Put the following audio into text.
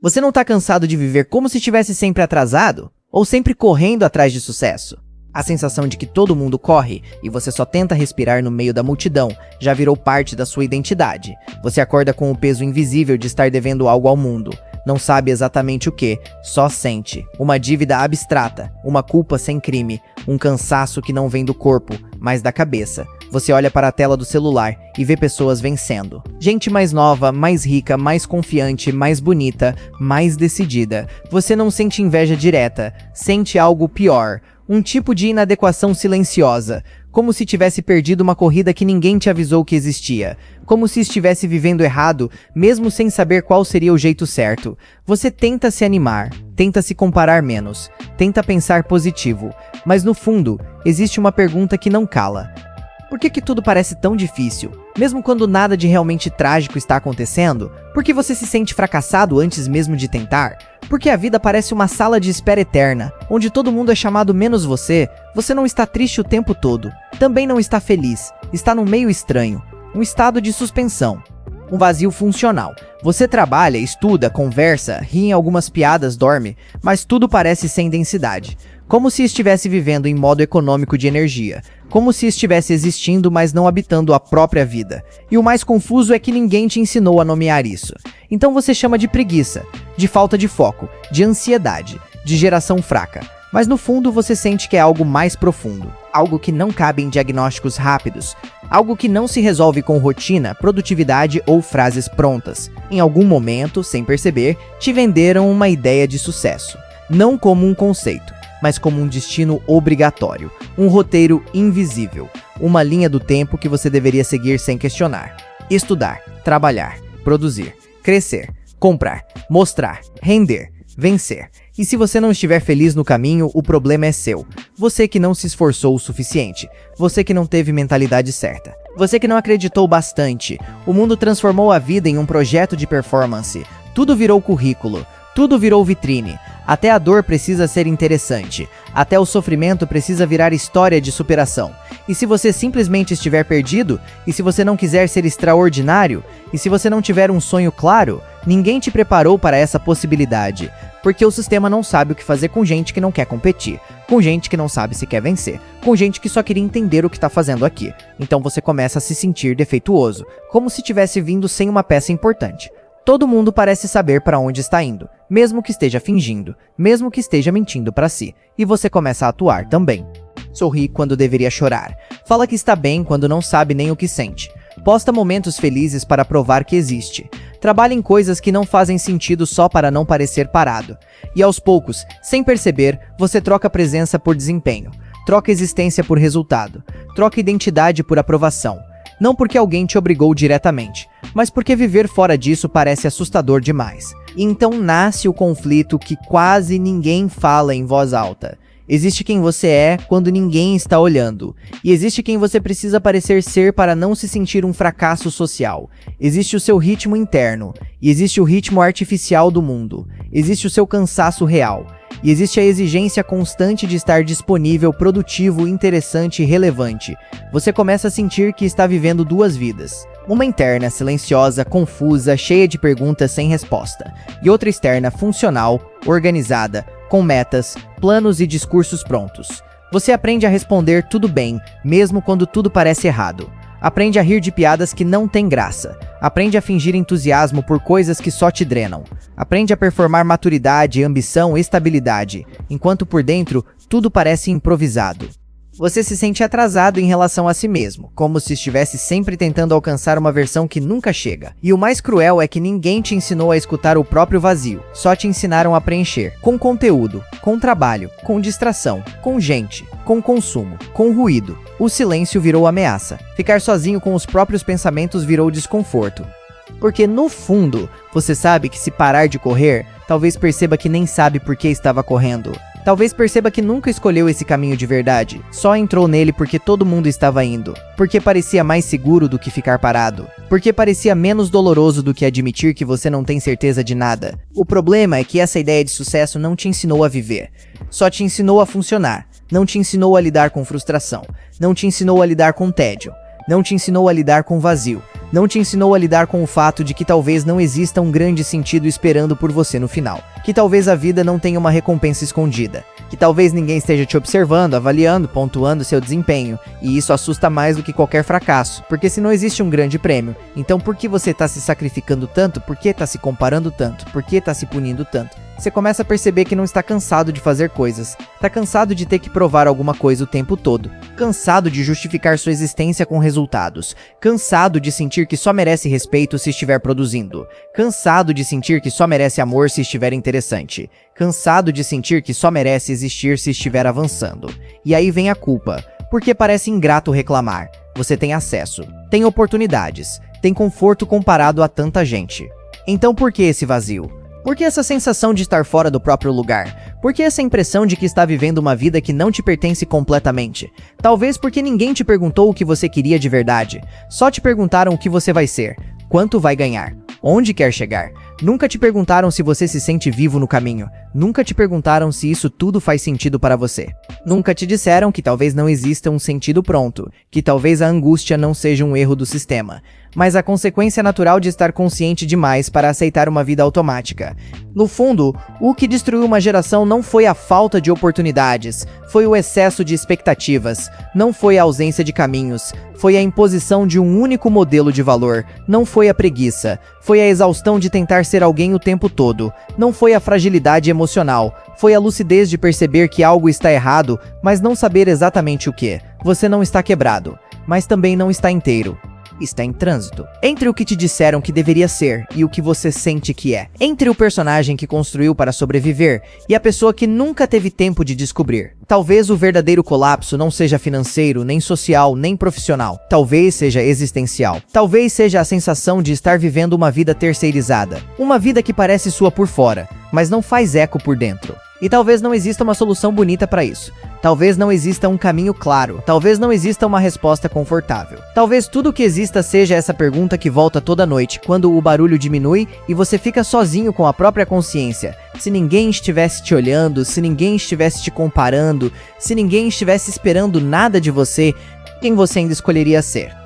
Você não tá cansado de viver como se estivesse sempre atrasado? Ou sempre correndo atrás de sucesso? A sensação de que todo mundo corre e você só tenta respirar no meio da multidão já virou parte da sua identidade. Você acorda com o peso invisível de estar devendo algo ao mundo. Não sabe exatamente o que, só sente. Uma dívida abstrata, uma culpa sem crime, um cansaço que não vem do corpo, mas da cabeça. Você olha para a tela do celular e vê pessoas vencendo. Gente mais nova, mais rica, mais confiante, mais bonita, mais decidida. Você não sente inveja direta, sente algo pior. Um tipo de inadequação silenciosa, como se tivesse perdido uma corrida que ninguém te avisou que existia, como se estivesse vivendo errado, mesmo sem saber qual seria o jeito certo. Você tenta se animar, tenta se comparar menos, tenta pensar positivo, mas no fundo, existe uma pergunta que não cala. Por que tudo parece tão difícil? Mesmo quando nada de realmente trágico está acontecendo? Por que você se sente fracassado antes mesmo de tentar? Porque a vida parece uma sala de espera eterna, onde todo mundo é chamado menos você. Você não está triste o tempo todo. Também não está feliz. Está num meio estranho. Um estado de suspensão. Um vazio funcional. Você trabalha, estuda, conversa, ri em algumas piadas, dorme, mas tudo parece sem densidade. Como se estivesse vivendo em modo econômico de energia. Como se estivesse existindo, mas não habitando a própria vida. E o mais confuso é que ninguém te ensinou a nomear isso. Então você chama de preguiça, de falta de foco, de ansiedade, de geração fraca. Mas no fundo você sente que é algo mais profundo. Algo que não cabe em diagnósticos rápidos. Algo que não se resolve com rotina, produtividade ou frases prontas. Em algum momento, sem perceber, te venderam uma ideia de sucesso. Não como um conceito, mas como um destino obrigatório, um roteiro invisível, uma linha do tempo que você deveria seguir sem questionar. Estudar, trabalhar, produzir, crescer, comprar, mostrar, render, vencer. E se você não estiver feliz no caminho, o problema é seu. Você que não se esforçou o suficiente, você que não teve mentalidade certa, você que não acreditou bastante. O mundo transformou a vida em um projeto de performance. Tudo virou currículo, tudo virou vitrine. Até a dor precisa ser interessante. Até o sofrimento precisa virar história de superação. E se você simplesmente estiver perdido, e se você não quiser ser extraordinário, e se você não tiver um sonho claro, ninguém te preparou para essa possibilidade. Porque o sistema não sabe o que fazer com gente que não quer competir, com gente que não sabe se quer vencer, com gente que só queria entender o que está fazendo aqui. Então você começa a se sentir defeituoso, como se tivesse vindo sem uma peça importante. Todo mundo parece saber para onde está indo, mesmo que esteja fingindo, mesmo que esteja mentindo para si, e você começa a atuar também. Sorri quando deveria chorar, fala que está bem quando não sabe nem o que sente, posta momentos felizes para provar que existe, trabalha em coisas que não fazem sentido só para não parecer parado, e aos poucos, sem perceber, você troca presença por desempenho, troca existência por resultado, troca identidade por aprovação. Não porque alguém te obrigou diretamente, mas porque viver fora disso parece assustador demais. E então nasce o conflito que quase ninguém fala em voz alta. Existe quem você é quando ninguém está olhando. E existe quem você precisa parecer ser para não se sentir um fracasso social. Existe o seu ritmo interno. E existe o ritmo artificial do mundo. Existe o seu cansaço real. E existe a exigência constante de estar disponível, produtivo, interessante e relevante. Você começa a sentir que está vivendo duas vidas. Uma interna, silenciosa, confusa, cheia de perguntas sem resposta. E outra externa, funcional, organizada, com metas, planos e discursos prontos. Você aprende a responder tudo bem, mesmo quando tudo parece errado. Aprende a rir de piadas que não têm graça. Aprende a fingir entusiasmo por coisas que só te drenam. Aprende a performar maturidade, ambição e estabilidade, enquanto por dentro tudo parece improvisado. Você se sente atrasado em relação a si mesmo, como se estivesse sempre tentando alcançar uma versão que nunca chega. E o mais cruel é que ninguém te ensinou a escutar o próprio vazio, só te ensinaram a preencher, com conteúdo, com trabalho, com distração, com gente, com consumo, com ruído. O silêncio virou ameaça. Ficar sozinho com os próprios pensamentos virou desconforto. Porque no fundo, você sabe que se parar de correr, talvez perceba que nem sabe por que estava correndo. Talvez perceba que nunca escolheu esse caminho de verdade, só entrou nele porque todo mundo estava indo, porque parecia mais seguro do que ficar parado, porque parecia menos doloroso do que admitir que você não tem certeza de nada. O problema é que essa ideia de sucesso não te ensinou a viver, só te ensinou a funcionar, não te ensinou a lidar com frustração, não te ensinou a lidar com tédio, Não te ensinou a lidar com o vazio. Não te ensinou a lidar com o fato de que talvez não exista um grande sentido esperando por você no final. Que talvez a vida não tenha uma recompensa escondida. Que talvez ninguém esteja te observando, avaliando, pontuando seu desempenho. E isso assusta mais do que qualquer fracasso. Porque se não existe um grande prêmio, então por que você está se sacrificando tanto? Por que está se comparando tanto? Por que está se punindo tanto? Você começa a perceber que não está cansado de fazer coisas. Está cansado de ter que provar alguma coisa o tempo todo. Cansado de justificar sua existência com resultados. Cansado de sentir que só merece respeito se estiver produzindo. Cansado de sentir que só merece amor se estiver interessante. Cansado de sentir que só merece existir se estiver avançando. E aí vem a culpa, porque parece ingrato reclamar. Você tem acesso, tem oportunidades, tem conforto comparado a tanta gente. Então por que esse vazio? Por que essa sensação de estar fora do próprio lugar? Por que essa impressão de que está vivendo uma vida que não te pertence completamente? Talvez porque ninguém te perguntou o que você queria de verdade. Só te perguntaram o que você vai ser, quanto vai ganhar, onde quer chegar. Nunca te perguntaram se você se sente vivo no caminho. Nunca te perguntaram se isso tudo faz sentido para você. Nunca te disseram que talvez não exista um sentido pronto, que talvez a angústia não seja um erro do sistema, mas a consequência natural de estar consciente demais para aceitar uma vida automática. No fundo, o que destruiu uma geração não foi a falta de oportunidades, foi o excesso de expectativas, não foi a ausência de caminhos, foi a imposição de um único modelo de valor, não foi a preguiça, foi a exaustão de tentar ser alguém o tempo todo, não foi a fragilidade emocional, foi a lucidez de perceber que algo está errado, mas não saber exatamente o que. Você não está quebrado, mas também não está inteiro. Está em trânsito. Entre o que te disseram que deveria ser e o que você sente que é. Entre o personagem que construiu para sobreviver e a pessoa que nunca teve tempo de descobrir. Talvez o verdadeiro colapso não seja financeiro, nem social, nem profissional. Talvez seja existencial. Talvez seja a sensação de estar vivendo uma vida terceirizada. Uma vida que parece sua por fora, mas não faz eco por dentro. E talvez não exista uma solução bonita para isso. Talvez não exista um caminho claro. Talvez não exista uma resposta confortável. Talvez tudo o que exista seja essa pergunta que volta toda noite, quando o barulho diminui e você fica sozinho com a própria consciência. Se ninguém estivesse te olhando, se ninguém estivesse te comparando, se ninguém estivesse esperando nada de você, quem você ainda escolheria ser?